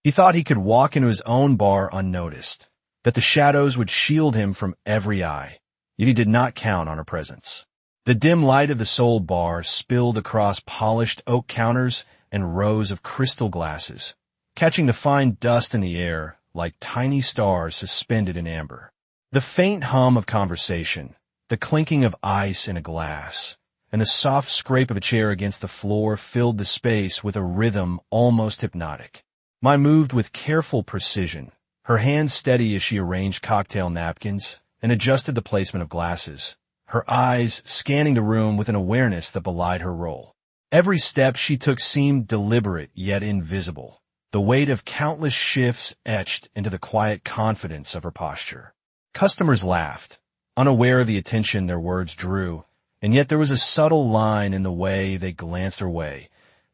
He thought he could walk into his own bar unnoticed, that the shadows would shield him from every eye, yet he did not count on her presence. The dim light of the Soul bar spilled across polished oak counters and rows of crystal glasses, catching the fine dust in the air like tiny stars suspended in amber. The faint hum of conversation, the clinking of ice in a glass, and the soft scrape of a chair against the floor filled the space with a rhythm almost hypnotic. Mai moved with careful precision, her hands steady as she arranged cocktail napkins and adjusted the placement of glasses, her eyes scanning the room with an awareness that belied her role. Every step she took seemed deliberate yet invisible, the weight of countless shifts etched into the quiet confidence of her posture. Customers laughed, unaware of the attention their words drew, and yet there was a subtle line in the way they glanced her way,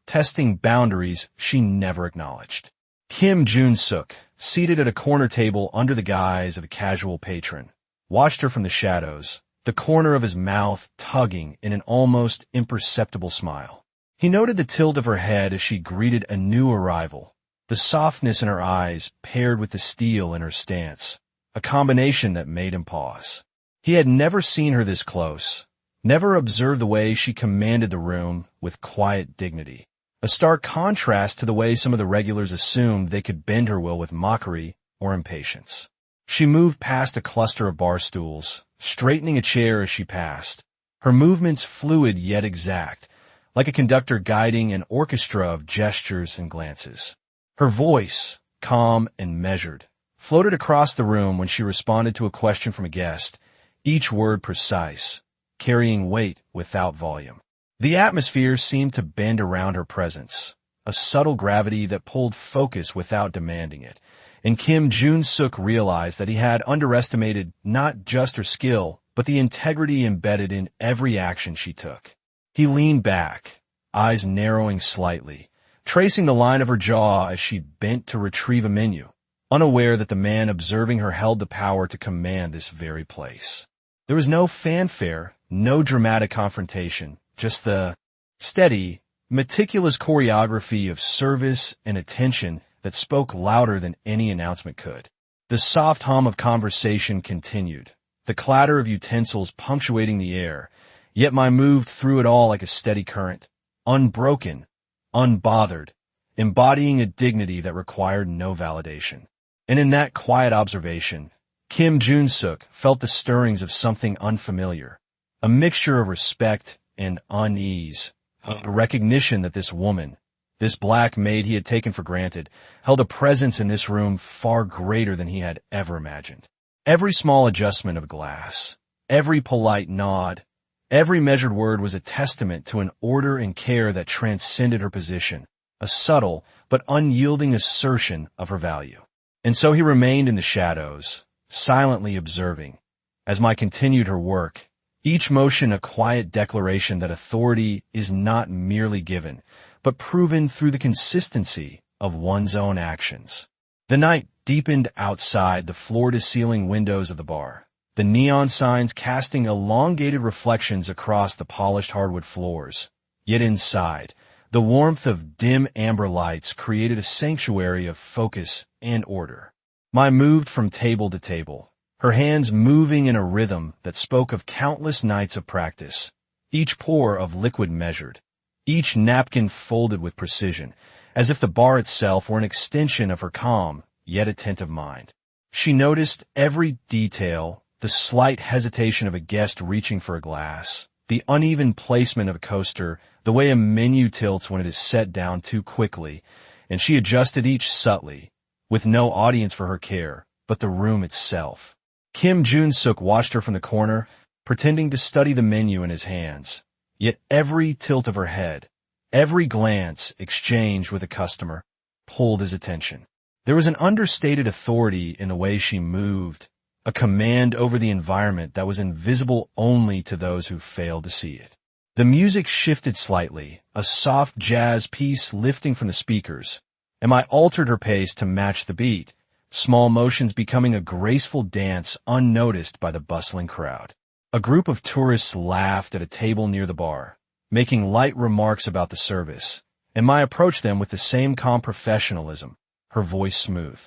testing boundaries she never acknowledged. Kim Jun-suk, seated at a corner table under the guise of a casual patron, watched her from the shadows, the corner of his mouth tugging in an almost imperceptible smile. He noted the tilt of her head as she greeted a new arrival, the softness in her eyes paired with the steel in her stance, a combination that made him pause. He had never seen her this close, never observed the way she commanded the room with quiet dignity, a stark contrast to the way some of the regulars assumed they could bend her will with mockery or impatience. She moved past a cluster of bar stools, straightening a chair as she passed, her movements fluid yet exact, like a conductor guiding an orchestra of gestures and glances. Her voice, calm and measured, floated across the room when she responded to a question from a guest, each word precise, carrying weight without volume. The atmosphere seemed to bend around her presence, a subtle gravity that pulled focus without demanding it, and Kim Jun-suk realized that he had underestimated not just her skill, but the integrity embedded in every action she took. He leaned back, eyes narrowing slightly, tracing the line of her jaw as she bent to retrieve a menu, unaware that the man observing her held the power to command this very place. There was no fanfare, no dramatic confrontation, just the steady, meticulous choreography of service and attention that spoke louder than any announcement could. The soft hum of conversation continued, the clatter of utensils punctuating the air, yet Mai moved through it all like a steady current, unbroken, unbothered, embodying a dignity that required no validation. And in that quiet observation, Kim Jun-suk felt the stirrings of something unfamiliar, a mixture of respect and unease, a recognition that this woman, this black maid he had taken for granted, held a presence in this room far greater than he had ever imagined. Every small adjustment of glass, every polite nod, every measured word was a testament to an order and care that transcended her position, a subtle but unyielding assertion of her value. And so he remained in the shadows, silently observing, as Mai continued her work, each motion a quiet declaration that authority is not merely given, but proven through the consistency of one's own actions. The night deepened outside the floor-to-ceiling windows of the bar, the neon signs casting elongated reflections across the polished hardwood floors. Yet inside, the warmth of dim amber lights created a sanctuary of focus and order. Mai moved from table to table, her hands moving in a rhythm that spoke of countless nights of practice, each pour of liquid measured, each napkin folded with precision, as if the bar itself were an extension of her calm, yet attentive mind. She noticed every detail, the slight hesitation of a guest reaching for a glass, the uneven placement of a coaster, the way a menu tilts when it is set down too quickly, and she adjusted each subtly, with no audience for her care, but the room itself. Kim Jun-suk watched her from the corner, pretending to study the menu in his hands. Yet every tilt of her head, every glance exchanged with a customer, pulled his attention. There was an understated authority in the way she moved, a command over the environment that was invisible only to those who failed to see it. The music shifted slightly, a soft jazz piece lifting from the speakers, and Mai altered her pace to match the beat, small motions becoming a graceful dance unnoticed by the bustling crowd. A group of tourists laughed at a table near the bar, making light remarks about the service, and Mai approached them with the same calm professionalism, her voice smooth.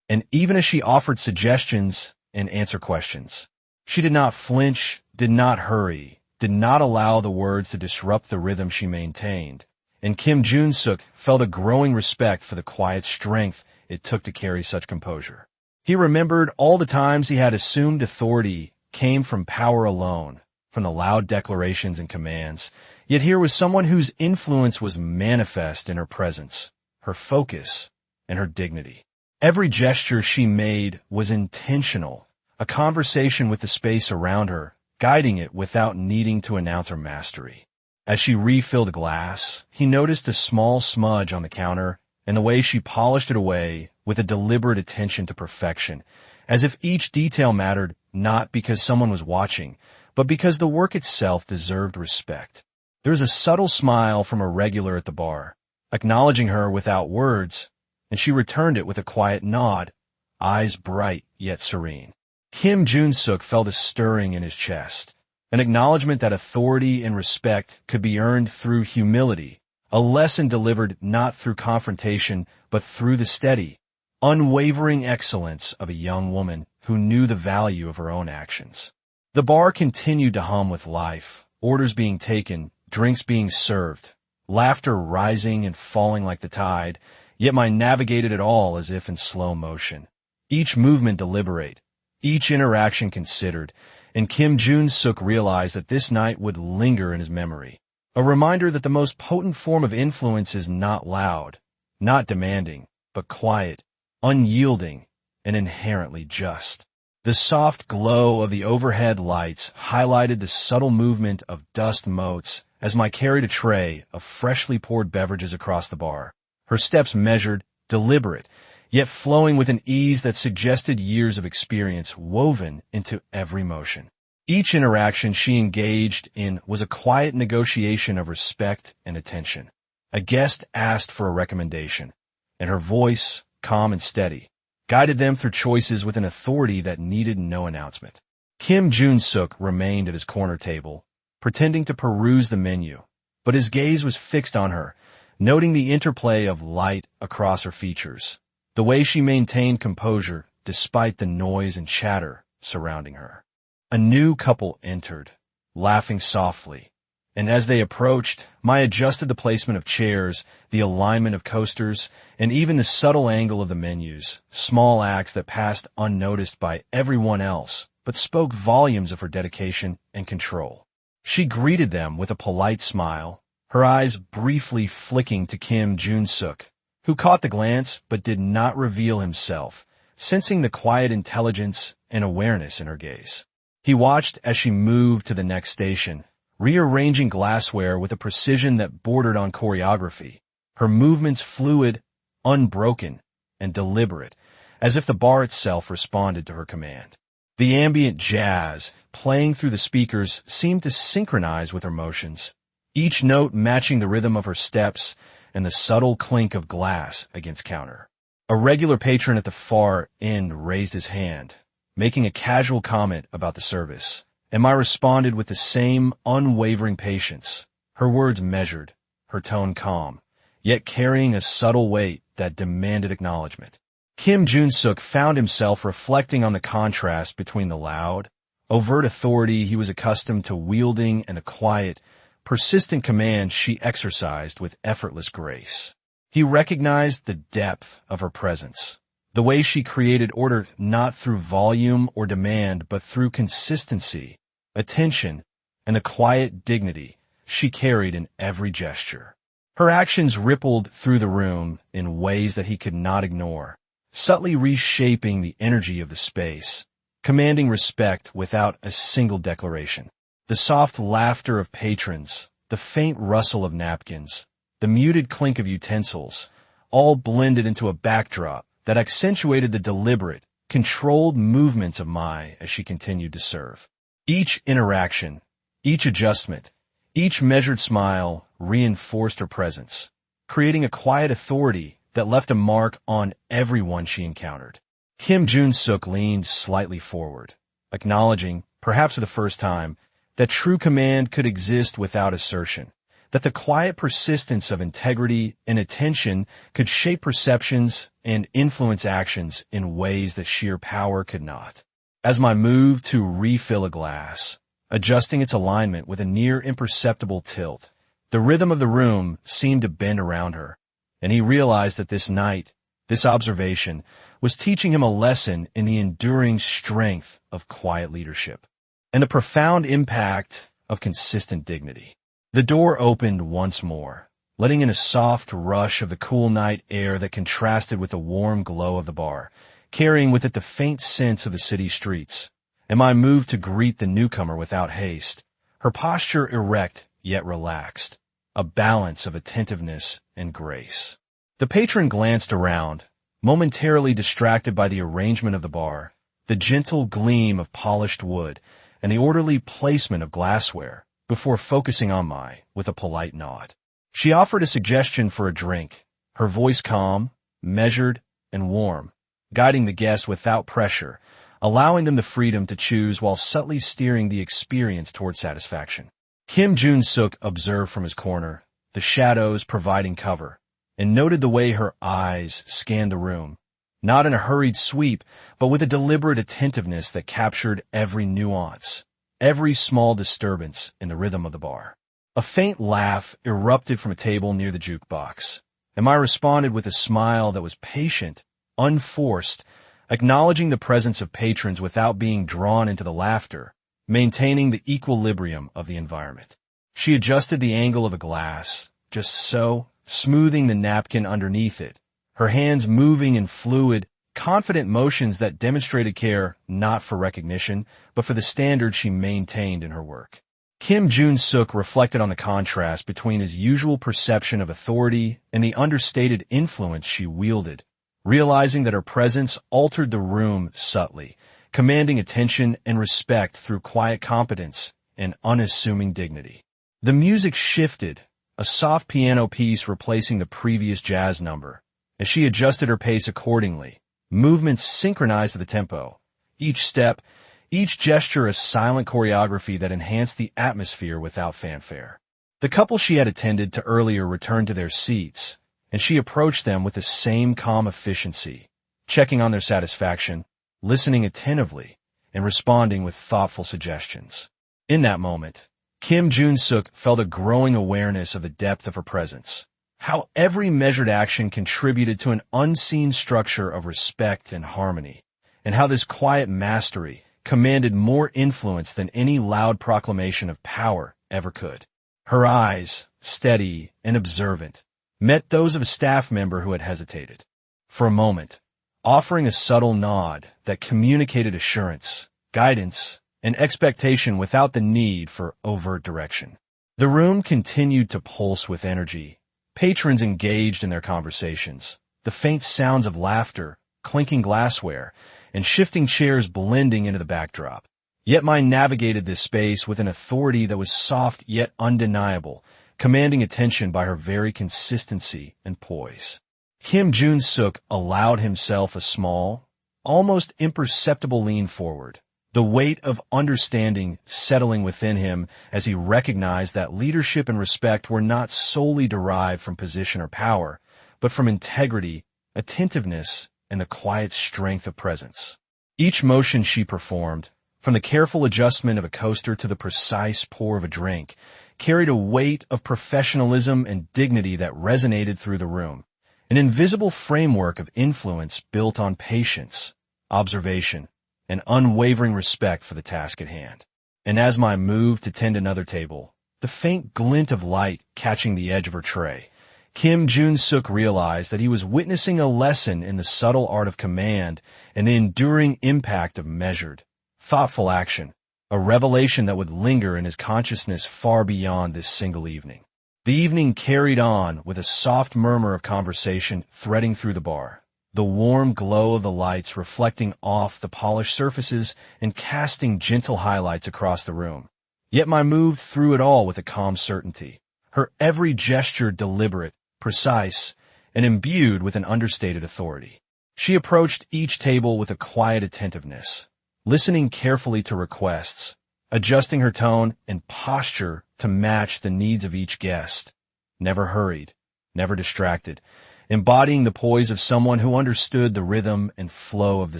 And even as she offered suggestions and answered questions, she did not flinch, did not hurry, did not allow the words to disrupt the rhythm she maintained. And Kim Jun-suk felt a growing respect for the quiet strength it took to carry such composure. He remembered all the times he had assumed authority came from power alone, from the loud declarations and commands, yet here was someone whose influence was manifest in her presence, her focus, and her dignity. Every gesture she made was intentional, a conversation with the space around her, guiding it without needing to announce her mastery. As she refilled a glass, he noticed a small smudge on the counter and the way she polished it away with a deliberate attention to perfection, as if each detail mattered not because someone was watching, but because the work itself deserved respect. There was a subtle smile from a regular at the bar, acknowledging her without words, and she returned it with a quiet nod, eyes bright yet serene. Kim Jun-suk felt a stirring in his chest, an acknowledgement that authority and respect could be earned through humility, a lesson delivered not through confrontation but through the steady, unwavering excellence of a young woman who knew the value of her own actions. The bar continued to hum with life, orders being taken, drinks being served, laughter rising and falling like the tide, yet I navigated it all as if in slow motion. Each movement deliberate, each interaction considered, and Kim Jun-suk realized that this night would linger in his memory. A reminder that the most potent form of influence is not loud, not demanding, but quiet, unyielding, and inherently just. The soft glow of the overhead lights highlighted the subtle movement of dust motes as I carried a tray of freshly poured beverages across the bar, her steps measured, deliberate, yet flowing with an ease that suggested years of experience woven into every motion. Each interaction she engaged in was a quiet negotiation of respect and attention. A guest asked for a recommendation, and her voice, calm and steady, guided them through choices with an authority that needed no announcement. Kim Jun-suk remained at his corner table, pretending to peruse the menu, but his gaze was fixed on her, noting the interplay of light across her features, the way she maintained composure despite the noise and chatter surrounding her. A new couple entered, laughing softly, and as they approached, I adjusted the placement of chairs, the alignment of coasters, and even the subtle angle of the menus, small acts that passed unnoticed by everyone else, but spoke volumes of her dedication and control. She greeted them with a polite smile, her eyes briefly flicking to Kim Jun-suk, who caught the glance but did not reveal himself, sensing the quiet intelligence and awareness in her gaze. He watched as she moved to the next station, rearranging glassware with a precision that bordered on choreography, her movements fluid, unbroken, and deliberate, as if the bar itself responded to her command. The ambient jazz, playing through the speakers, seemed to synchronize with her motions, each note matching the rhythm of her steps and the subtle clink of glass against counter. A regular patron at the far end raised his hand, making a casual comment about the service, and I responded with the same unwavering patience, her words measured, her tone calm, yet carrying a subtle weight that demanded acknowledgement. Kim Jun-suk found himself reflecting on the contrast between the loud, overt authority he was accustomed to wielding and the quiet, persistent command she exercised with effortless grace. He recognized the depth of her presence, the way she created order not through volume or demand but through consistency, attention, and the quiet dignity she carried in every gesture. Her actions rippled through the room in ways that he could not ignore, subtly reshaping the energy of the space, commanding respect without a single declaration. The soft laughter of patrons, the faint rustle of napkins, the muted clink of utensils, all blended into a backdrop that accentuated the deliberate, controlled movements of Mai as she continued to serve. Each interaction, each adjustment, each measured smile reinforced her presence, creating a quiet authority that left a mark on everyone she encountered. Kim Jun-suk leaned slightly forward, acknowledging, perhaps for the first time, that true command could exist without assertion, that the quiet persistence of integrity and attention could shape perceptions and influence actions in ways that sheer power could not. As my move to refill a glass, adjusting its alignment with a near imperceptible tilt, the rhythm of the room seemed to bend around her, and he realized that this night, this observation, was teaching him a lesson in the enduring strength of quiet leadership and the profound impact of consistent dignity. The door opened once more, letting in a soft rush of the cool night air that contrasted with the warm glow of the bar, carrying with it the faint sense of the city streets. And I moved to greet the newcomer without haste, her posture erect yet relaxed, a balance of attentiveness and grace. The patron glanced around, momentarily distracted by the arrangement of the bar, the gentle gleam of polished wood, and the orderly placement of glassware, before focusing on me with a polite nod. She offered a suggestion for a drink, her voice calm, measured, and warm, guiding the guest without pressure, allowing them the freedom to choose while subtly steering the experience toward satisfaction. Kim Jun-suk observed from his corner, the shadows providing cover, and noted the way her eyes scanned the room, not in a hurried sweep, but with a deliberate attentiveness that captured every nuance, every small disturbance in the rhythm of the bar. A faint laugh erupted from a table near the jukebox, and I responded with a smile that was patient, unforced, acknowledging the presence of patrons without being drawn into the laughter, maintaining the equilibrium of the environment. She adjusted the angle of a glass, just so, smoothing the napkin underneath it, her hands moving in fluid, confident motions that demonstrated care not for recognition, but for the standard she maintained in her work. Kim Jun-suk reflected on the contrast between his usual perception of authority and the understated influence she wielded, realizing that her presence altered the room subtly, commanding attention and respect through quiet competence and unassuming dignity. The music shifted, a soft piano piece replacing the previous jazz number, as she adjusted her pace accordingly, movements synchronized to the tempo, each step, each gesture a silent choreography that enhanced the atmosphere without fanfare. The couple she had attended to earlier returned to their seats, and she approached them with the same calm efficiency, checking on their satisfaction, listening attentively, and responding with thoughtful suggestions. In that moment, Kim Jun-suk felt a growing awareness of the depth of her presence, how every measured action contributed to an unseen structure of respect and harmony, and how this quiet mastery commanded more influence than any loud proclamation of power ever could. Her eyes, steady and observant, met those of a staff member who had hesitated. For a moment, offering a subtle nod that communicated assurance, guidance, and expectation without the need for overt direction. The room continued to pulse with energy, patrons engaged in their conversations, the faint sounds of laughter, clinking glassware, and shifting chairs blending into the backdrop. Yet mine navigated this space with an authority that was soft yet undeniable, commanding attention by her very consistency and poise. Kim Jun-suk allowed himself a small, almost imperceptible lean forward, the weight of understanding settling within him as he recognized that leadership and respect were not solely derived from position or power, but from integrity, attentiveness, and the quiet strength of presence. Each motion she performed, from the careful adjustment of a coaster to the precise pour of a drink, carried a weight of professionalism and dignity that resonated through the room, an invisible framework of influence built on patience, observation, and unwavering respect for the task at hand. And as I moved to tend another table, the faint glint of light catching the edge of her tray, Kim Jun-suk realized that he was witnessing a lesson in the subtle art of command and the enduring impact of measured, thoughtful action, a revelation that would linger in his consciousness far beyond this single evening. The evening carried on with a soft murmur of conversation threading through the bar, the warm glow of the lights reflecting off the polished surfaces and casting gentle highlights across the room. Yet I moved through it all with a calm certainty, her every gesture deliberate, precise, and imbued with an understated authority. She approached each table with a quiet attentiveness, listening carefully to requests, adjusting her tone and posture to match the needs of each guest. Never hurried, never distracted, embodying the poise of someone who understood the rhythm and flow of the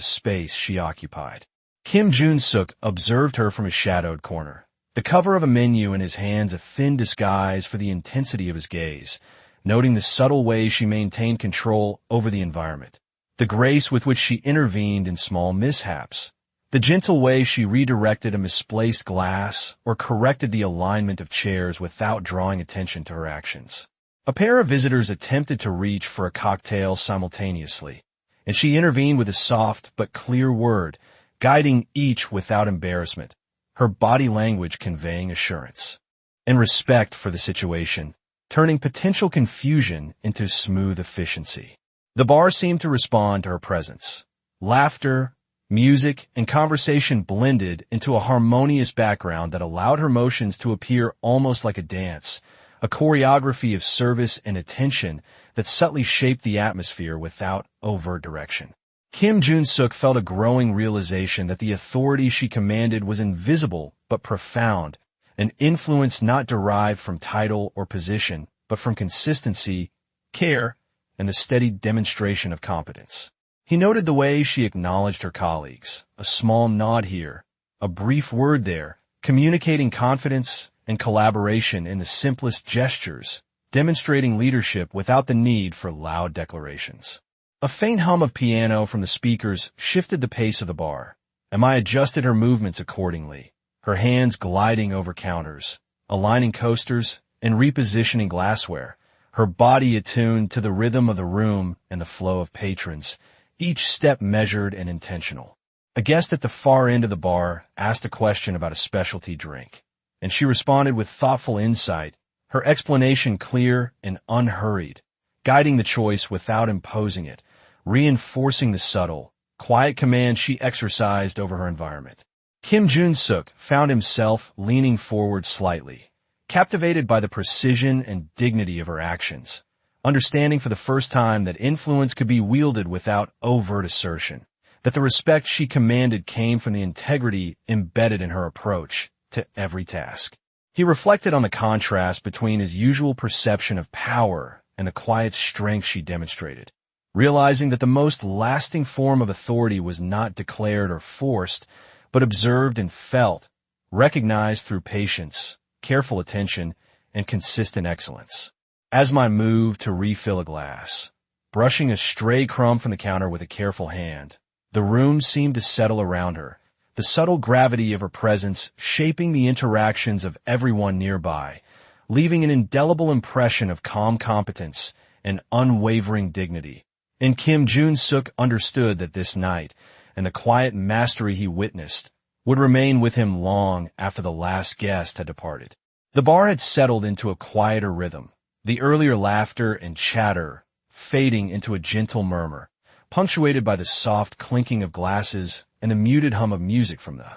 space she occupied. Kim Jun-suk observed her from his shadowed corner, the cover of a menu in his hands a thin disguise for the intensity of his gaze, noting the subtle way she maintained control over the environment, the grace with which she intervened in small mishaps, the gentle way she redirected a misplaced glass or corrected the alignment of chairs without drawing attention to her actions. A pair of visitors attempted to reach for a cocktail simultaneously, and she intervened with a soft but clear word, guiding each without embarrassment, her body language conveying assurance and respect for the situation, turning potential confusion into smooth efficiency. The bar seemed to respond to her presence. Laughter, music, and conversation blended into a harmonious background that allowed her motions to appear almost like a dance, a choreography of service and attention that subtly shaped the atmosphere without overt direction. Kim Jun-suk felt a growing realization that the authority she commanded was invisible but profound, an influence not derived from title or position, but from consistency, care, and the steady demonstration of competence. He noted the way she acknowledged her colleagues, a small nod here, a brief word there, communicating confidence and collaboration in the simplest gestures, demonstrating leadership without the need for loud declarations. A faint hum of piano from the speakers shifted the pace of the bar, and I adjusted her movements accordingly, her hands gliding over counters, aligning coasters, and repositioning glassware, her body attuned to the rhythm of the room and the flow of patrons, each step measured and intentional. A guest at the far end of the bar asked a question about a specialty drink, and she responded with thoughtful insight, her explanation clear and unhurried, guiding the choice without imposing it, reinforcing the subtle, quiet command she exercised over her environment. Kim Jun-suk found himself leaning forward slightly, captivated by the precision and dignity of her actions, understanding for the first time that influence could be wielded without overt assertion, that the respect she commanded came from the integrity embedded in her approach to every task. He reflected on the contrast between his usual perception of power and the quiet strength she demonstrated, realizing that the most lasting form of authority was not declared or forced, but observed and felt, recognized through patience, careful attention, and consistent excellence. Asmai moved to refill a glass, brushing a stray crumb from the counter with a careful hand. The room seemed to settle around her, the subtle gravity of her presence shaping the interactions of everyone nearby, leaving an indelible impression of calm competence and unwavering dignity. And Kim Jun-suk understood that this night, and the quiet mastery he witnessed, would remain with him long after the last guest had departed. The bar had settled into a quieter rhythm, the earlier laughter and chatter fading into a gentle murmur, punctuated by the soft clinking of glasses and the muted hum of music from the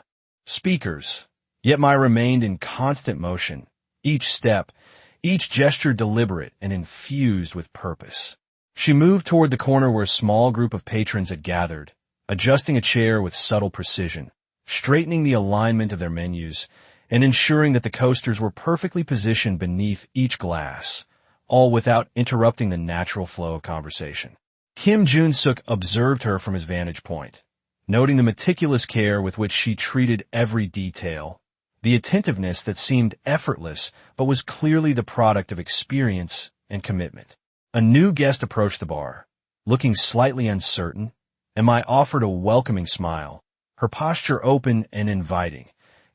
speakers. Yet Mai remained in constant motion, each step, each gesture deliberate and infused with purpose. She moved toward the corner where a small group of patrons had gathered, adjusting a chair with subtle precision, straightening the alignment of their menus, and ensuring that the coasters were perfectly positioned beneath each glass, all without interrupting the natural flow of conversation. Kim Jun-suk observed her from his vantage point, noting the meticulous care with which she treated every detail, the attentiveness that seemed effortless but was clearly the product of experience and commitment. A new guest approached the bar, looking slightly uncertain, and Mai offered a welcoming smile, her posture open and inviting,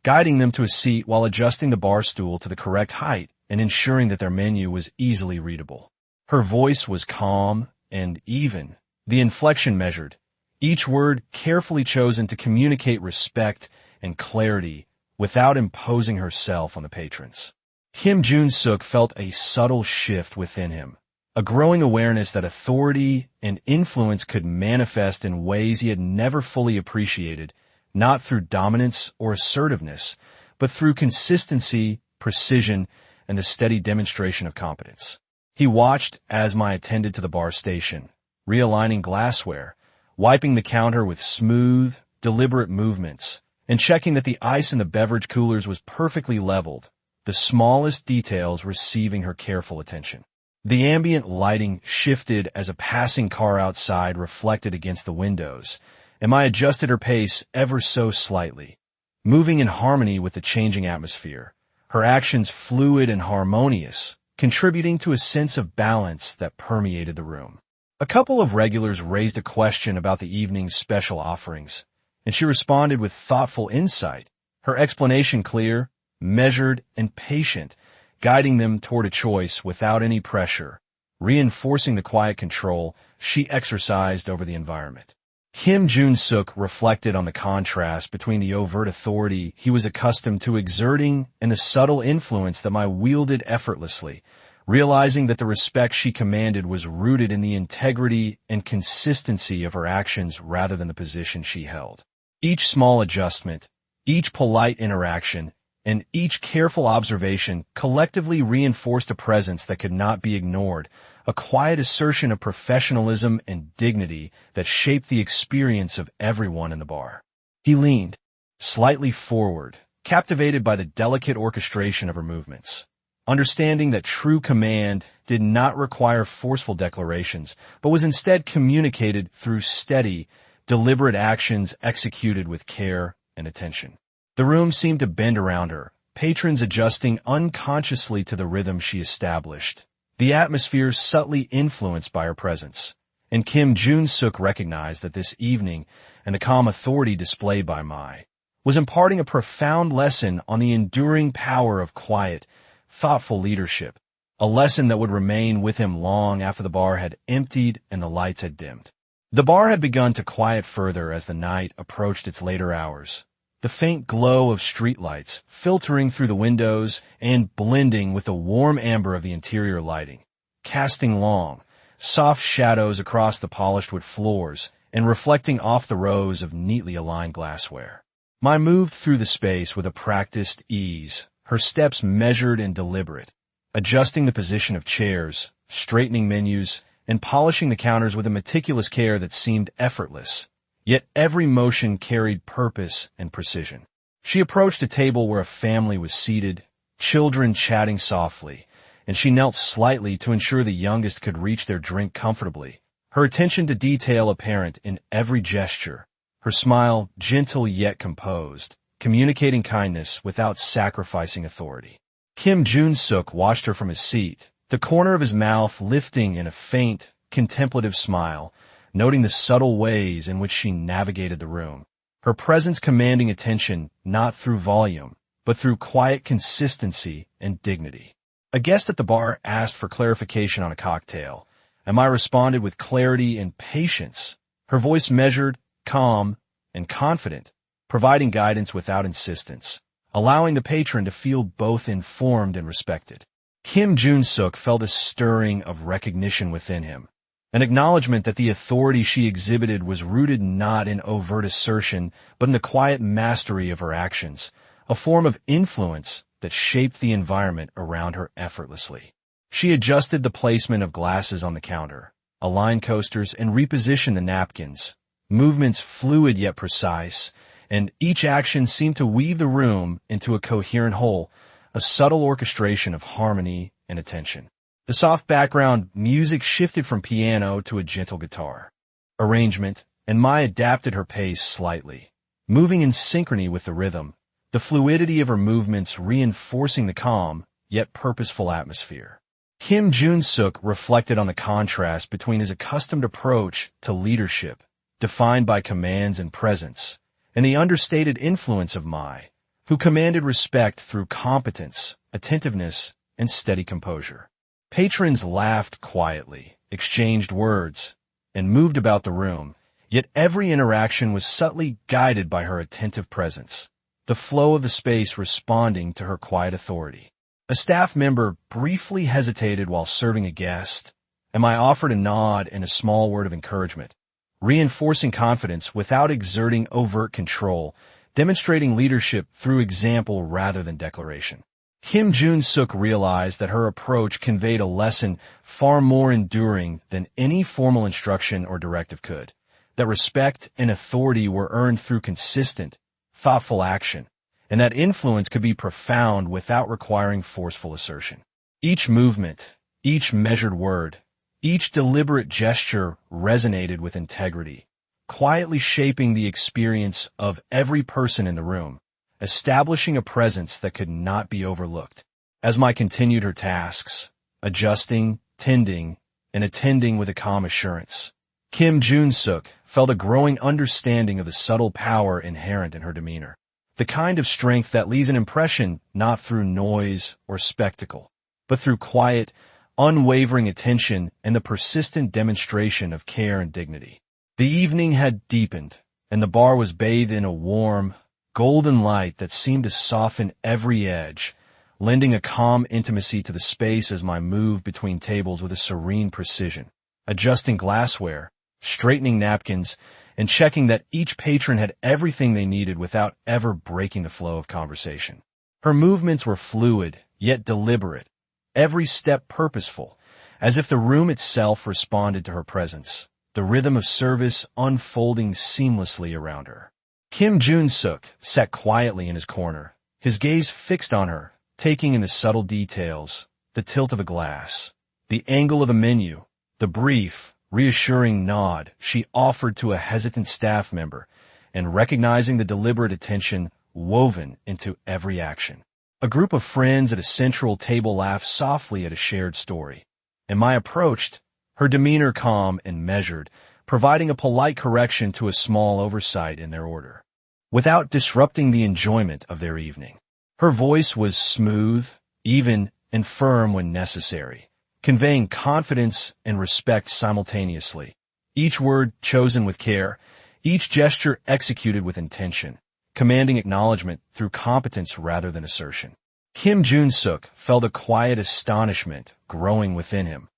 guiding them to a seat while adjusting the bar stool to the correct height and ensuring that their menu was easily readable. Her voice was calm and even, the inflection measured, each word carefully chosen to communicate respect and clarity without imposing herself on the patrons. Kim Jun-suk felt a subtle shift within him, a growing awareness that authority and influence could manifest in ways he had never fully appreciated, not through dominance or assertiveness, but through consistency, precision, and the steady demonstration of competence. He watched as Mai attended to the bar station, realigning glassware, wiping the counter with smooth, deliberate movements, and checking that the ice in the beverage coolers was perfectly leveled, the smallest details receiving her careful attention. The ambient lighting shifted as a passing car outside reflected against the windows, and I adjusted her pace ever so slightly, moving in harmony with the changing atmosphere, her actions fluid and harmonious, contributing to a sense of balance that permeated the room. A couple of regulars raised a question about the evening's special offerings, and she responded with thoughtful insight, her explanation clear, measured, and patient, guiding them toward a choice without any pressure, reinforcing the quiet control she exercised over the environment. Kim Jun-suk reflected on the contrast between the overt authority he was accustomed to exerting and the subtle influence that I wielded effortlessly, realizing that the respect she commanded was rooted in the integrity and consistency of her actions rather than the position she held. Each small adjustment, each polite interaction, and each careful observation collectively reinforced a presence that could not be ignored, a quiet assertion of professionalism and dignity that shaped the experience of everyone in the bar. He leaned slightly forward, captivated by the delicate orchestration of her movements, understanding that true command did not require forceful declarations, but was instead communicated through steady, deliberate actions executed with care and attention. The room seemed to bend around her, patrons adjusting unconsciously to the rhythm she established, the atmosphere subtly influenced by her presence. And Kim Jun-suk recognized that this evening, and the calm authority displayed by Mai, was imparting a profound lesson on the enduring power of quiet, thoughtful leadership, a lesson that would remain with him long after the bar had emptied and the lights had dimmed. The bar had begun to quiet further as the night approached its later hours, the faint glow of streetlights filtering through the windows and blending with the warm amber of the interior lighting, casting long, soft shadows across the polished wood floors and reflecting off the rows of neatly aligned glassware. Mai moved through the space with a practiced ease, her steps measured and deliberate, adjusting the position of chairs, straightening menus, and polishing the counters with a meticulous care that seemed effortless. Yet every motion carried purpose and precision. She approached a table where a family was seated, children chatting softly, and she knelt slightly to ensure the youngest could reach their drink comfortably, her attention to detail apparent in every gesture, her smile gentle yet composed, communicating kindness without sacrificing authority. Kim Jun-suk watched her from his seat, the corner of his mouth lifting in a faint, contemplative smile, noting the subtle ways in which she navigated the room, her presence commanding attention not through volume, but through quiet consistency and dignity. A guest at the bar asked for clarification on a cocktail, and I responded with clarity and patience, her voice measured, calm, and confident, providing guidance without insistence, allowing the patron to feel both informed and respected. Kim Jun-suk felt a stirring of recognition within him, an acknowledgement that the authority she exhibited was rooted not in overt assertion, but in the quiet mastery of her actions, a form of influence that shaped the environment around her effortlessly. She adjusted the placement of glasses on the counter, aligned coasters, and repositioned the napkins, movements fluid yet precise, and each action seemed to weave the room into a coherent whole, a subtle orchestration of harmony and attention. The soft background music shifted from piano to a gentle guitar arrangement, and Mai adapted her pace slightly, moving in synchrony with the rhythm, the fluidity of her movements reinforcing the calm, yet purposeful atmosphere. Kim Jun-suk reflected on the contrast between his accustomed approach to leadership, defined by commands and presence, and the understated influence of Mai, who commanded respect through competence, attentiveness, and steady composure. Patrons laughed quietly, exchanged words, and moved about the room, yet every interaction was subtly guided by her attentive presence, the flow of the space responding to her quiet authority. A staff member briefly hesitated while serving a guest, and I offered a nod and a small word of encouragement, reinforcing confidence without exerting overt control, demonstrating leadership through example rather than declaration. Kim Jun-suk realized that her approach conveyed a lesson far more enduring than any formal instruction or directive could, that respect and authority were earned through consistent, thoughtful action, and that influence could be profound without requiring forceful assertion. Each movement, each measured word, each deliberate gesture resonated with integrity, quietly shaping the experience of every person in the room, establishing a presence that could not be overlooked. As Mai continued her tasks, adjusting, tending, and attending with a calm assurance, Kim Jun-suk felt a growing understanding of the subtle power inherent in her demeanor, the kind of strength that leaves an impression not through noise or spectacle, but through quiet, unwavering attention and the persistent demonstration of care and dignity. The evening had deepened, and the bar was bathed in a warm, golden light that seemed to soften every edge, lending a calm intimacy to the space as I moved between tables with a serene precision, adjusting glassware, straightening napkins, and checking that each patron had everything they needed without ever breaking the flow of conversation. Her movements were fluid, yet deliberate, every step purposeful, as if the room itself responded to her presence, the rhythm of service unfolding seamlessly around her. Kim Jun-suk sat quietly in his corner, his gaze fixed on her, taking in the subtle details, the tilt of a glass, the angle of a menu, the brief, reassuring nod she offered to a hesitant staff member, and recognizing the deliberate attention woven into every action. A group of friends at a central table laughed softly at a shared story, and Mai approached, her demeanor calm and measured, providing a polite correction to a small oversight in their order, without disrupting the enjoyment of their evening. Her voice was smooth, even, and firm when necessary, conveying confidence and respect simultaneously, each word chosen with care, each gesture executed with intention, commanding acknowledgement through competence rather than assertion. Kim Jun-suk felt a quiet astonishment growing within him,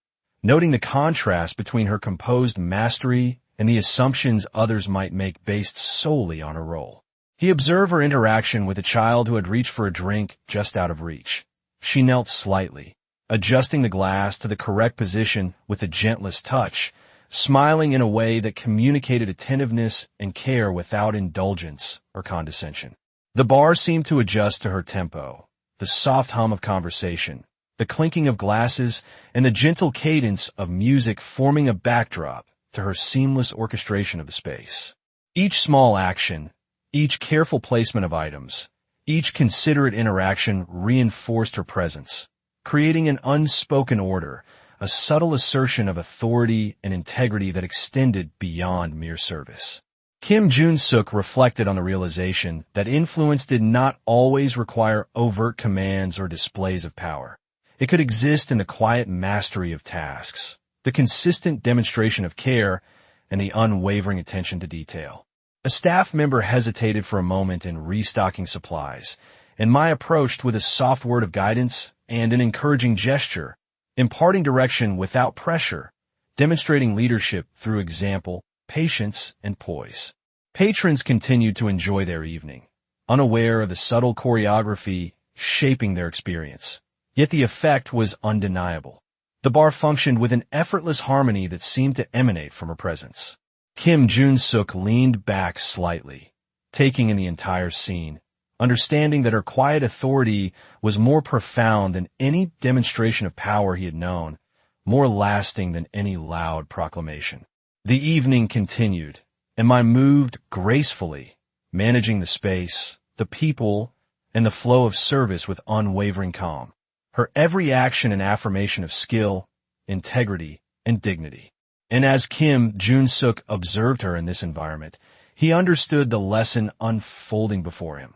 noting the contrast between her composed mastery and the assumptions others might make based solely on her role. He observed her interaction with a child who had reached for a drink just out of reach. She knelt slightly, adjusting the glass to the correct position with the gentlest touch, smiling in a way that communicated attentiveness and care without indulgence or condescension. The bar seemed to adjust to her tempo, the soft hum of conversation, the clinking of glasses, and the gentle cadence of music forming a backdrop to her seamless orchestration of the space. Each small action, each careful placement of items, each considerate interaction reinforced her presence, creating an unspoken order, a subtle assertion of authority and integrity that extended beyond mere service. Kim Jun-suk reflected on the realization that influence did not always require overt commands or displays of power. It could exist in the quiet mastery of tasks, the consistent demonstration of care, and the unwavering attention to detail. A staff member hesitated for a moment in restocking supplies, and Mai approached with a soft word of guidance and an encouraging gesture, imparting direction without pressure, demonstrating leadership through example, patience, and poise. Patrons continued to enjoy their evening, unaware of the subtle choreography shaping their experience. Yet the effect was undeniable. The bar functioned with an effortless harmony that seemed to emanate from her presence. Kim Jun-suk leaned back slightly, taking in the entire scene, understanding that her quiet authority was more profound than any demonstration of power he had known, more lasting than any loud proclamation. The evening continued, and Mai moved gracefully, managing the space, the people, and the flow of service with unwavering calm, her every action an affirmation of skill, integrity, and dignity. And as Kim Jun-suk observed her in this environment, he understood the lesson unfolding before him.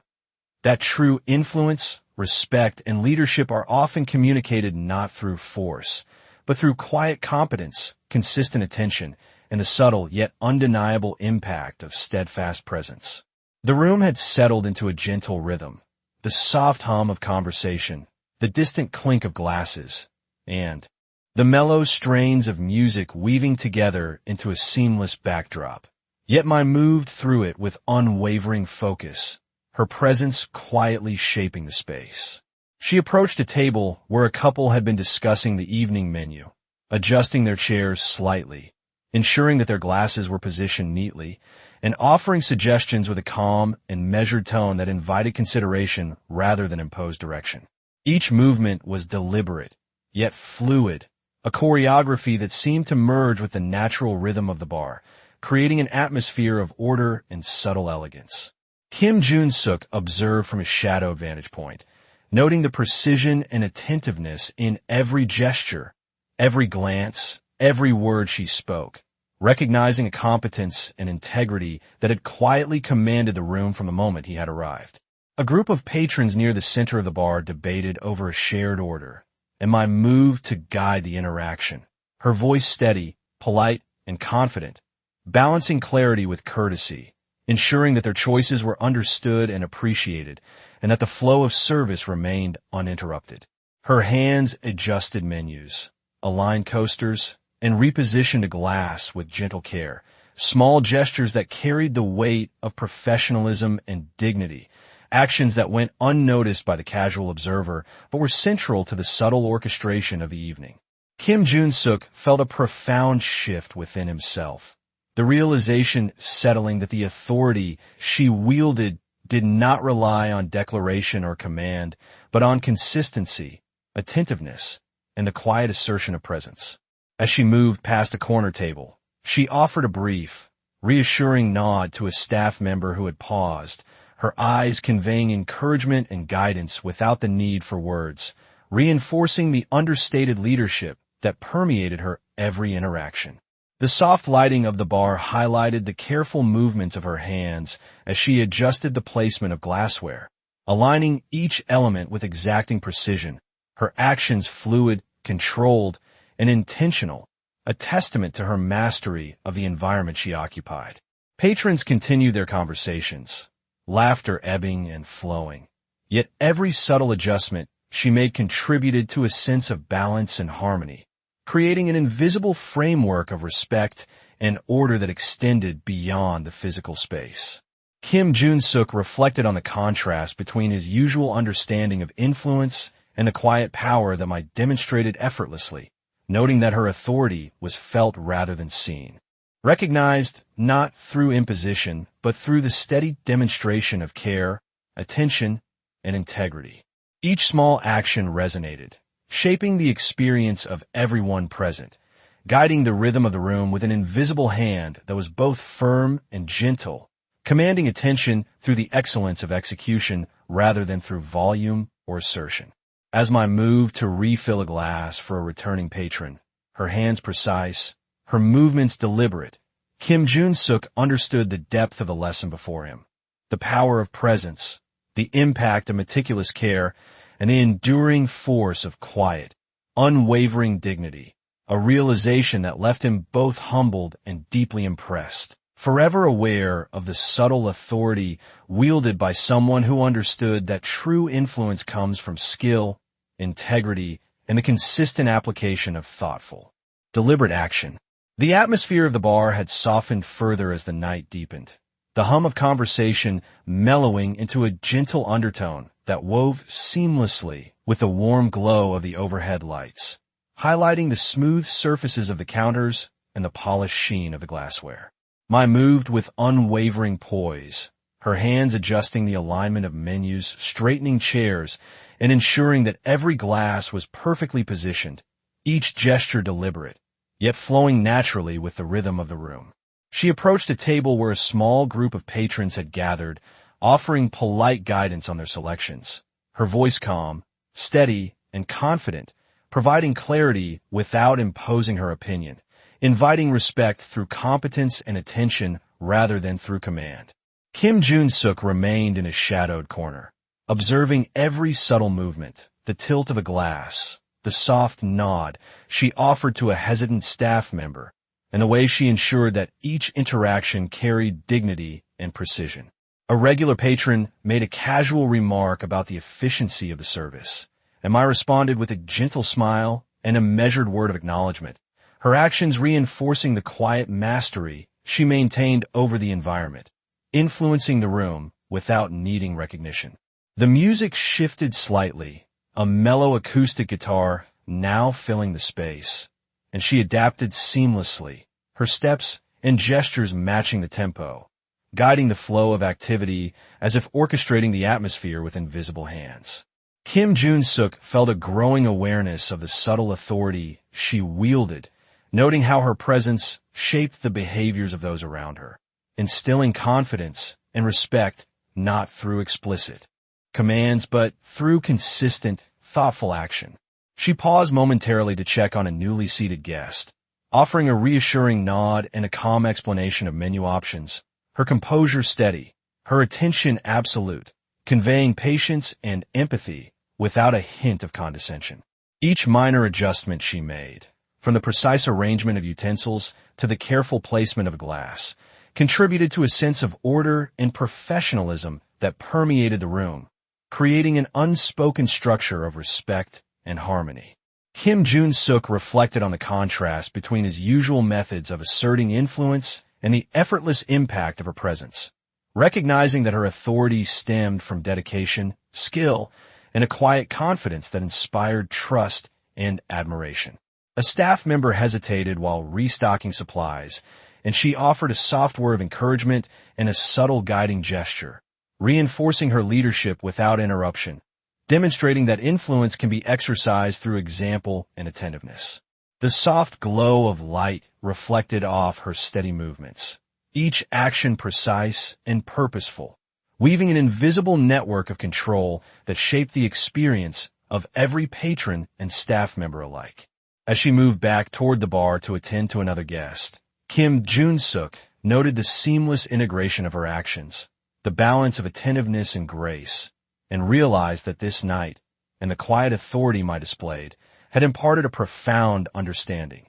That true influence, respect, and leadership are often communicated not through force, but through quiet competence, consistent attention, and the subtle yet undeniable impact of steadfast presence. The room had settled into a gentle rhythm, the soft hum of conversation, the distant clink of glasses, and the mellow strains of music weaving together into a seamless backdrop. Yet Mai moved through it with unwavering focus, her presence quietly shaping the space. She approached a table where a couple had been discussing the evening menu, adjusting their chairs slightly, ensuring that their glasses were positioned neatly, and offering suggestions with a calm and measured tone that invited consideration rather than imposed direction. Each movement was deliberate, yet fluid, a choreography that seemed to merge with the natural rhythm of the bar, creating an atmosphere of order and subtle elegance. Kim Jun-suk observed from his shadow vantage point, noting the precision and attentiveness in every gesture, every glance, every word she spoke, recognizing a competence and integrity that had quietly commanded the room from the moment he had arrived. A group of patrons near the center of the bar debated over a shared order, and my move to guide the interaction, her voice steady, polite, and confident, balancing clarity with courtesy, ensuring that their choices were understood and appreciated, and that the flow of service remained uninterrupted. Her hands adjusted menus, aligned coasters, and repositioned a glass with gentle care, small gestures that carried the weight of professionalism and dignity, actions that went unnoticed by the casual observer but were central to the subtle orchestration of the evening. Kim Jun-suk felt a profound shift within himself, the realization settling that the authority she wielded did not rely on declaration or command, but on consistency, attentiveness, and the quiet assertion of presence. As she moved past a corner table, she offered a brief, reassuring nod to a staff member who had paused, her eyes conveying encouragement and guidance without the need for words, reinforcing the understated leadership that permeated her every interaction. The soft lighting of the bar highlighted the careful movements of her hands as she adjusted the placement of glassware, aligning each element with exacting precision, her actions fluid, controlled, and intentional, a testament to her mastery of the environment she occupied. Patrons continued their conversations, laughter ebbing and flowing. Yet every subtle adjustment she made contributed to a sense of balance and harmony, creating an invisible framework of respect and order that extended beyond the physical space. Kim Jun-suk reflected on the contrast between his usual understanding of influence and the quiet power that might demonstrated effortlessly, noting that her authority was felt rather than seen, recognized not through imposition, but through the steady demonstration of care, attention, and integrity. Each small action resonated, shaping the experience of everyone present, guiding the rhythm of the room with an invisible hand that was both firm and gentle, commanding attention through the excellence of execution rather than through volume or assertion. As I moved to refill a glass for a returning patron, her hands precise, her movements deliberate, Kim Jun-suk understood the depth of the lesson before him, the power of presence, the impact of meticulous care, and the enduring force of quiet, unwavering dignity, a realization that left him both humbled and deeply impressed, forever aware of the subtle authority wielded by someone who understood that true influence comes from skill, integrity, and the consistent application of thoughtful, deliberate action. The atmosphere of the bar had softened further as the night deepened, the hum of conversation mellowing into a gentle undertone that wove seamlessly with the warm glow of the overhead lights, highlighting the smooth surfaces of the counters and the polished sheen of the glassware. I moved with unwavering poise, her hands adjusting the alignment of menus, straightening chairs, and ensuring that every glass was perfectly positioned, each gesture deliberate, yet flowing naturally with the rhythm of the room. She approached a table where a small group of patrons had gathered, offering polite guidance on their selections, her voice calm, steady, and confident, providing clarity without imposing her opinion, inviting respect through competence and attention rather than through command. Kim Jun-suk remained in a shadowed corner, observing every subtle movement, the tilt of a glass, the soft nod she offered to a hesitant staff member, and the way she ensured that each interaction carried dignity and precision. A regular patron made a casual remark about the efficiency of the service, and I responded with a gentle smile and a measured word of acknowledgement, her actions reinforcing the quiet mastery she maintained over the environment, influencing the room without needing recognition. The music shifted slightly, a mellow acoustic guitar now filling the space, and she adapted seamlessly, her her steps and gestures matching the tempo, guiding the flow of activity as if orchestrating the atmosphere with invisible hands. Kim Jun-suk felt a growing awareness of the subtle authority she wielded, noting how her presence shaped the behaviors of those around her, instilling confidence and respect not through explicit commands but through consistent, thoughtful action. She paused momentarily to check on a newly seated guest, offering a reassuring nod and a calm explanation of menu options, her composure steady, her attention absolute, conveying patience and empathy without a hint of condescension. Each minor adjustment she made, from the precise arrangement of utensils to the careful placement of glass, contributed to a sense of order and professionalism that permeated the room, creating an unspoken structure of respect and harmony. Kim Jun-suk reflected on the contrast between his usual methods of asserting influence and the effortless impact of her presence, recognizing that her authority stemmed from dedication, skill, and a quiet confidence that inspired trust and admiration. A staff member hesitated while restocking supplies, and she offered a soft word of encouragement and a subtle guiding gesture, reinforcing her leadership without interruption, demonstrating that influence can be exercised through example and attentiveness. The soft glow of light reflected off her steady movements, each action precise and purposeful, weaving an invisible network of control that shaped the experience of every patron and staff member alike. As she moved back toward the bar to attend to another guest, Kim Jun-suk noted the seamless integration of her actions, the balance of attentiveness and grace, and realized that this night, and the quiet authority my displayed, had imparted a profound understanding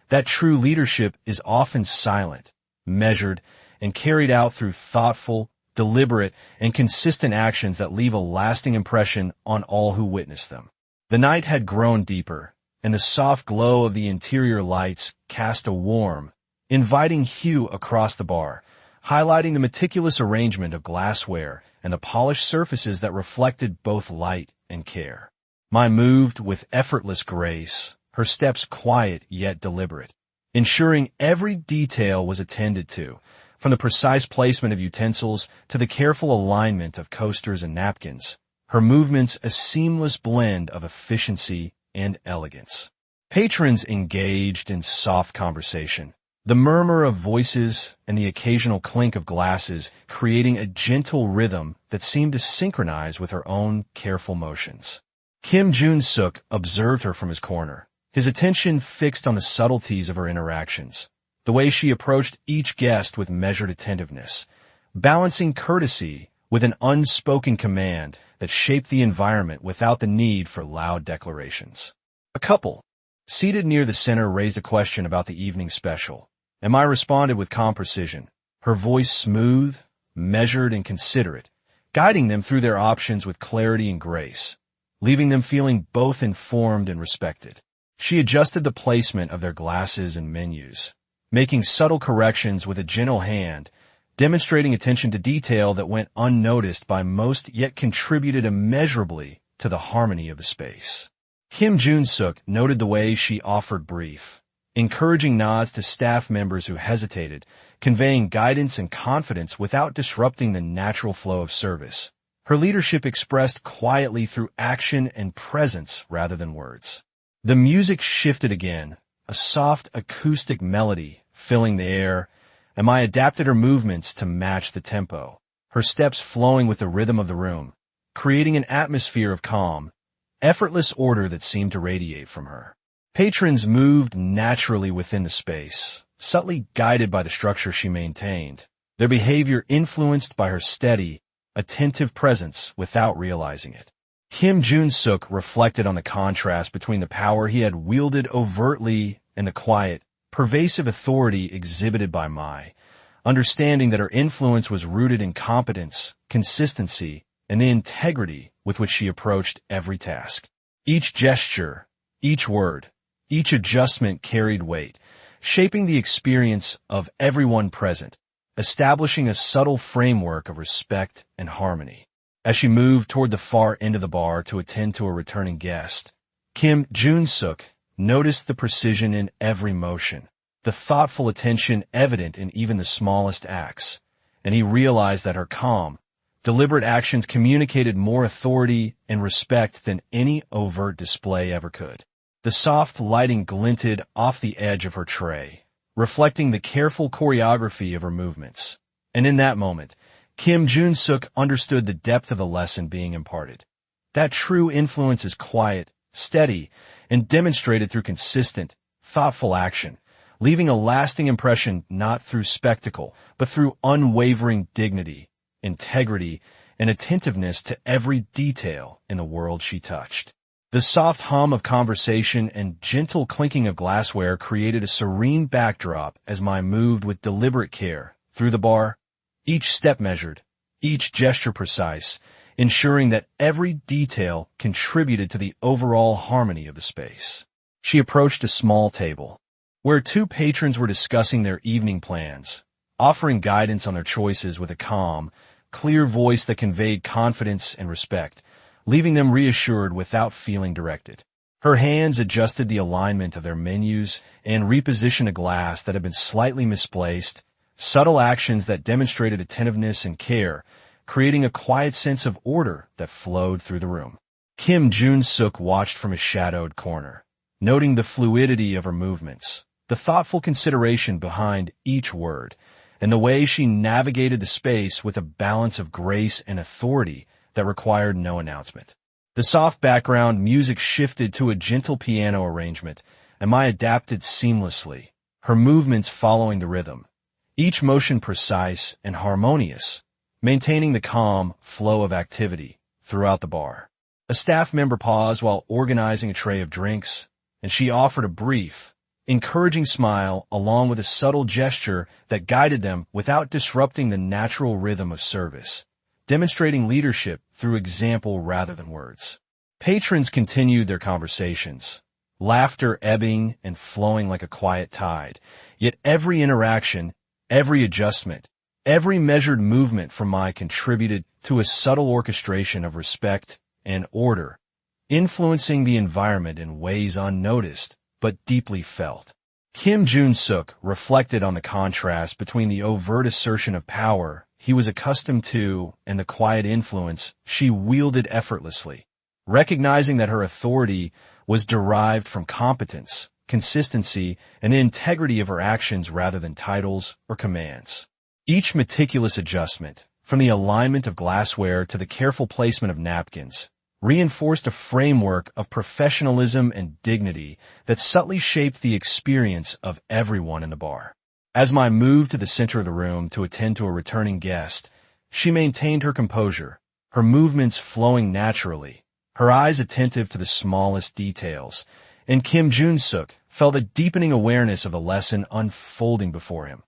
that true leadership is often silent, measured, and carried out through thoughtful, deliberate, and consistent actions that leave a lasting impression on all who witness them. The night had grown deeper, and the soft glow of the interior lights cast a warm, inviting hue across the bar, highlighting the meticulous arrangement of glassware and the polished surfaces that reflected both light and care. Mai moved with effortless grace, her steps quiet yet deliberate, ensuring every detail was attended to, from the precise placement of utensils to the careful alignment of coasters and napkins, her movements a seamless blend of efficiency and elegance. Patrons engaged in soft conversation, the murmur of voices and the occasional clink of glasses creating a gentle rhythm that seemed to synchronize with her own careful motions. Kim Jun-suk observed her from his corner, his attention fixed on the subtleties of her interactions, the way she approached each guest with measured attentiveness, balancing courtesy with an unspoken command that shaped the environment without the need for loud declarations. A couple, seated near the center, raised a question about the evening special, and Mai responded with calm precision, her voice smooth, measured, and considerate, guiding them through their options with clarity and grace, leaving them feeling both informed and respected. She adjusted the placement of their glasses and menus, making subtle corrections with a gentle hand, demonstrating attention to detail that went unnoticed by most yet contributed immeasurably to the harmony of the space. Kim Jun-suk noted the way she offered brief, encouraging nods to staff members who hesitated, conveying guidance and confidence without disrupting the natural flow of service. Her leadership expressed quietly through action and presence rather than words. The music shifted again, a soft acoustic melody filling the air, and Mai adapted her movements to match the tempo, her steps flowing with the rhythm of the room, creating an atmosphere of calm, effortless order that seemed to radiate from her. Patrons moved naturally within the space, subtly guided by the structure she maintained, their behavior influenced by her steady, attentive presence without realizing it. Kim Jun-suk reflected on the contrast between the power he had wielded overtly and the quiet, pervasive authority exhibited by Mai, understanding that her influence was rooted in competence, consistency, and the integrity with which she approached every task. Each gesture, each word, each adjustment carried weight, shaping the experience of everyone present, establishing a subtle framework of respect and harmony. As she moved toward the far end of the bar to attend to a returning guest, Kim Jun-suk noticed the precision in every motion, the thoughtful attention evident in even the smallest acts, and he realized that her calm, deliberate actions communicated more authority and respect than any overt display ever could. The soft lighting glinted off the edge of her tray, reflecting the careful choreography of her movements. And in that moment, Kim Jun-suk understood the depth of the lesson being imparted. That true influence is quiet, steady, and demonstrated through consistent, thoughtful action, leaving a lasting impression not through spectacle, but through unwavering dignity, integrity, and attentiveness to every detail in the world she touched. The soft hum of conversation and gentle clinking of glassware created a serene backdrop as Mai moved with deliberate care through the bar, each step measured, each gesture precise, ensuring that every detail contributed to the overall harmony of the space. She approached a small table, where two patrons were discussing their evening plans, offering guidance on their choices with a calm, clear voice that conveyed confidence and respect, leaving them reassured without feeling directed. Her hands adjusted the alignment of their menus and repositioned a glass that had been slightly misplaced, subtle actions that demonstrated attentiveness and care, creating a quiet sense of order that flowed through the room. Kim Jun-suk watched from a shadowed corner, noting the fluidity of her movements, the thoughtful consideration behind each word, and the way she navigated the space with a balance of grace and authority that required no announcement. The soft background music shifted to a gentle piano arrangement, and Mai adapted seamlessly, her movements following the rhythm, each motion precise and harmonious, maintaining the calm flow of activity throughout the bar. A staff member paused while organizing a tray of drinks, and she offered a brief, encouraging smile along with a subtle gesture that guided them without disrupting the natural rhythm of service, demonstrating leadership through example rather than words. Patrons continued their conversations, laughter ebbing and flowing like a quiet tide, yet every interaction, every adjustment, every measured movement from Mai contributed to a subtle orchestration of respect and order, influencing the environment in ways unnoticed but deeply felt. Kim Jun-suk reflected on the contrast between the overt assertion of power he was accustomed to and the quiet influence she wielded effortlessly, recognizing that her authority was derived from competence, consistency, and the integrity of her actions rather than titles or commands. Each meticulous adjustment, from the alignment of glassware to the careful placement of napkins, reinforced a framework of professionalism and dignity that subtly shaped the experience of everyone in the bar. As Mai moved to the center of the room to attend to a returning guest, she maintained her composure, her movements flowing naturally, her eyes attentive to the smallest details, and Kim Jun-suk felt a deepening awareness of the lesson unfolding before him.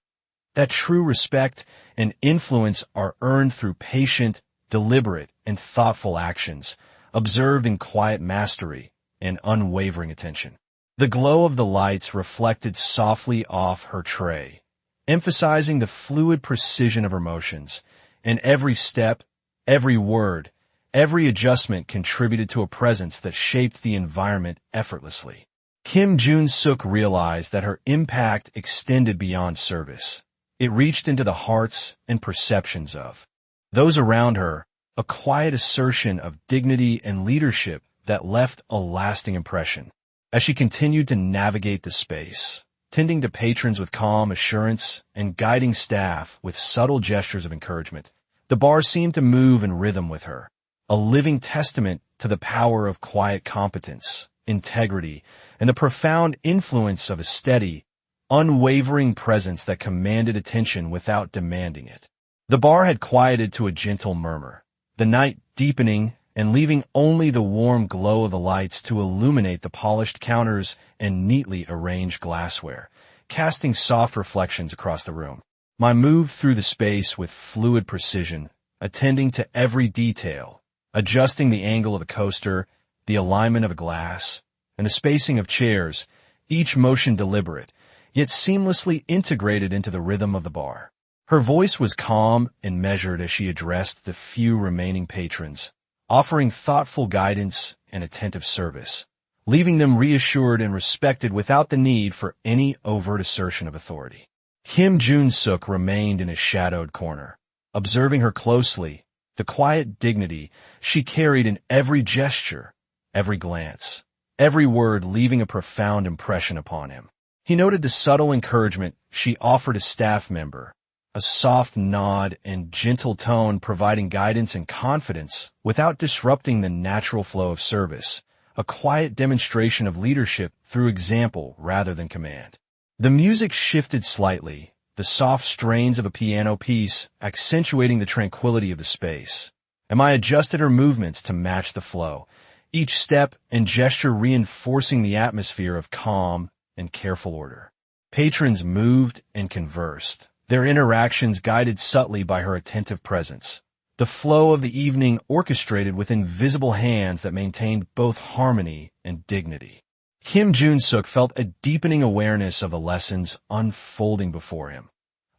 That true respect and influence are earned through patient, deliberate, and thoughtful actions, observed in quiet mastery and unwavering attention. The glow of the lights reflected softly off her tray, emphasizing the fluid precision of her motions, and every step, every word, every adjustment contributed to a presence that shaped the environment effortlessly. Kim Jun-suk realized that her impact extended beyond service. It reached into the hearts and perceptions of those around her, a quiet assertion of dignity and leadership that left a lasting impression. As she continued to navigate the space, tending to patrons with calm assurance and guiding staff with subtle gestures of encouragement, the bar seemed to move in rhythm with her, a living testament to the power of quiet competence, integrity, and the profound influence of a steady, unwavering presence that commanded attention without demanding it. The bar had quieted to a gentle murmur, the night deepening and leaving only the warm glow of the lights to illuminate the polished counters and neatly arranged glassware, casting soft reflections across the room. Mai moved through the space with fluid precision, attending to every detail, adjusting the angle of a coaster, the alignment of a glass, and the spacing of chairs, each motion deliberate, yet seamlessly integrated into the rhythm of the bar. Her voice was calm and measured as she addressed the few remaining patrons, offering thoughtful guidance and attentive service, leaving them reassured and respected without the need for any overt assertion of authority. Kim Jun-suk remained in his shadowed corner, observing her closely, the quiet dignity she carried in every gesture, every glance, every word leaving a profound impression upon him. He noted the subtle encouragement she offered a staff member, a soft nod and gentle tone providing guidance and confidence without disrupting the natural flow of service, a quiet demonstration of leadership through example rather than command. The music shifted slightly, the soft strains of a piano piece accentuating the tranquility of the space. Emma adjusted her movements to match the flow, each step and gesture reinforcing the atmosphere of calm and careful order. Patrons moved and conversed, their interactions guided subtly by her attentive presence. The flow of the evening orchestrated with invisible hands that maintained both harmony and dignity. Kim Jun-suk felt a deepening awareness of the lessons unfolding before him,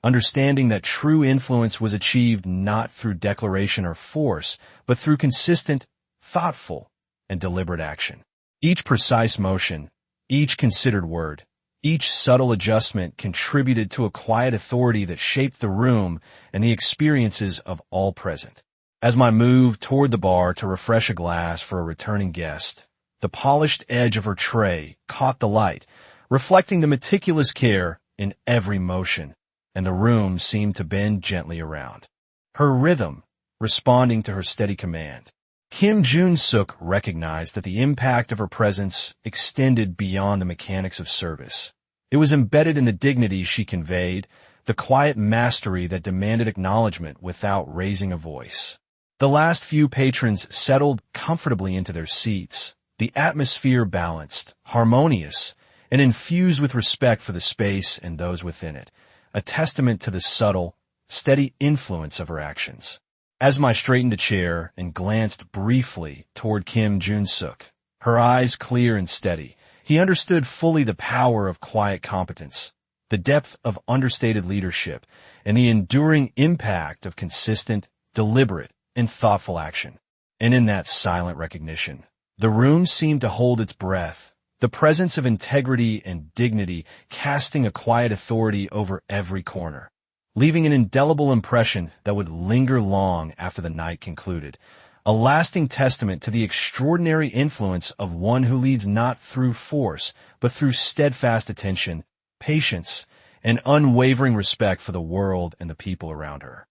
understanding that true influence was achieved not through declaration or force, but through consistent, thoughtful, and deliberate action. Each precise motion, each considered word, each subtle adjustment contributed to a quiet authority that shaped the room and the experiences of all present. As I moved toward the bar to refresh a glass for a returning guest, the polished edge of her tray caught the light, reflecting the meticulous care in every motion, and the room seemed to bend gently around. Her rhythm, responding to her steady command. Kim Jun-suk recognized that the impact of her presence extended beyond the mechanics of service. It was embedded in the dignity she conveyed, the quiet mastery that demanded acknowledgement without raising a voice. The last few patrons settled comfortably into their seats, the atmosphere balanced, harmonious, and infused with respect for the space and those within it, a testament to the subtle, steady influence of her actions. As I straightened a chair and glanced briefly toward Kim Jun-suk, her eyes clear and steady, he understood fully the power of quiet competence, the depth of understated leadership, and the enduring impact of consistent, deliberate, and thoughtful action. And in that silent recognition, the room seemed to hold its breath, the presence of integrity and dignity casting a quiet authority over every corner, leaving an indelible impression that would linger long after the night concluded, a lasting testament to the extraordinary influence of one who leads not through force, but through steadfast attention, patience, and unwavering respect for the world and the people around her.